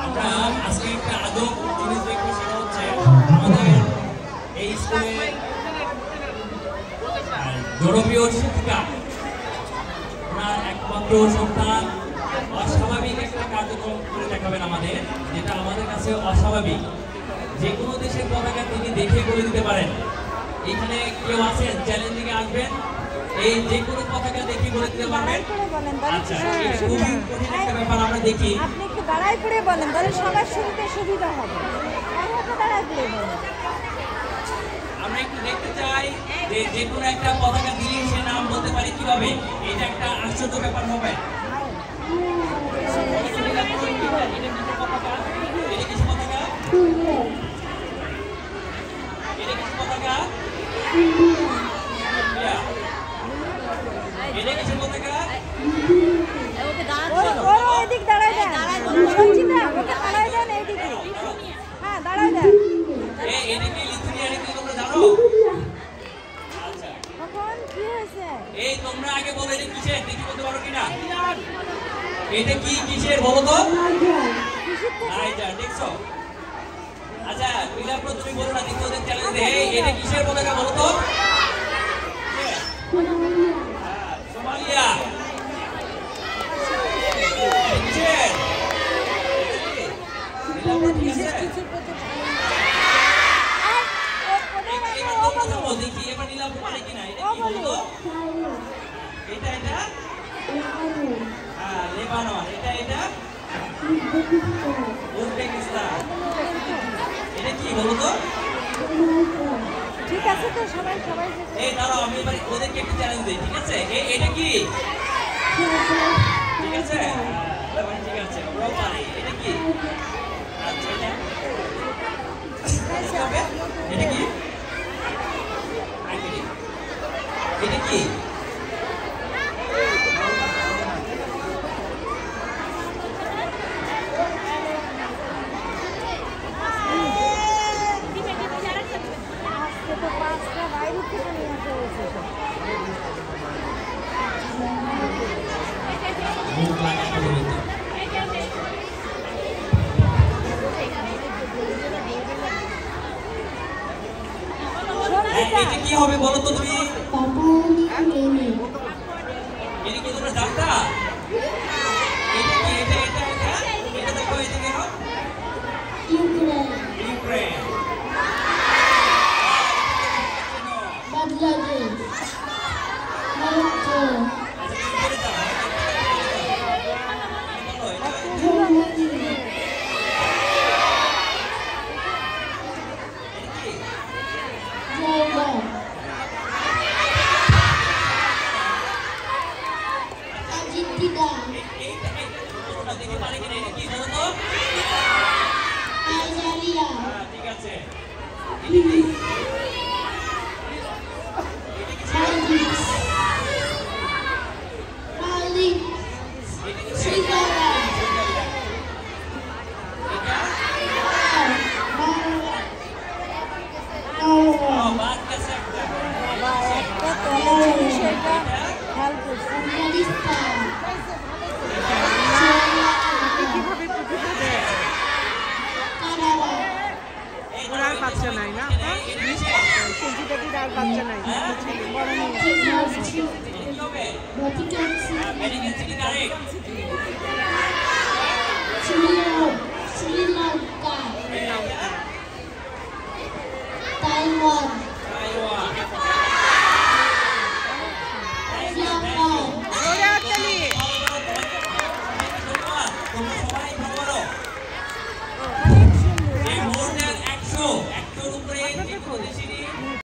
আমরা আজকে একটা আদব জিনিস দেখবো, সেটা হচ্ছে আমাদের এই স্কুলে জনপ্রিয় শিক্ষিকা ওনার একমাত্র সন্তান অস্বাভাবিক একটা কার্যক্রম করে দেখাবেন আমাদের, যেটা আমাদের কাছে অস্বাভাবিক। যে কোনো দেশের পতাকা তিনি দেখে করে দিতে পারেন। এখানে কেউ আছেন চ্যালেঞ্জিংয়ে আসবেন, এই যে কোনো পতাকা দেখে করে দিতে পারবেন? আচ্ছা, খুবই কঠিন একটা ব্যাপার। আমরা দেখি, আপনি একটু দাঁড়াই করে বলেন, তাহলে সবার শুনতে সুবিধা হবে। দাঁড়াই করে বলেন। আমরা একটু দেখতে চাই যে যে কোনো একটা পতাকা দিয়ে সে নাম বলতে পারি কিভাবে। এটা একটা আশ্চর্য ব্যাপার হবে। এই তোমরা আগে বলো এটা কিসের, দেখি বলতে পারো কিনা? এটা কি কিসের বলো তো? নাইজার, দেখছো? আচ্ছা নীলাপ্র তুমি বলো না, দেখি ওদের চ্যালেঞ্জ দে। এটা কিসের পতাকা বলো তো? সোমালিয়া। কিসের? নীলাপ্র ঠিক আছে? দেখি এবার নীলাপ্র পারে কিনা। এটা কি বলো তো? এটা লেবানন। এটা উজবেকিস্তান। এটা কি বলো তো? ঠিক আছে তো, সবাই এই দাঁড়াও, আমি এবার ওদেরকে একটু চ্যালেঞ্জ দিই, ঠিক আছে? এটা কি? ঠিক আছে, ঠিক আছে, ওরাও পারে। এটা কি? আচ্ছা এটা কি? এটা কি? এটা কি হবে বলো তো তুমি? এটা কি তোমরা জানতা? এটা কি? এটা দেখো, এই দিকে নাও। ইউক্রেন। Bangladesh, Morocco, Taiwan.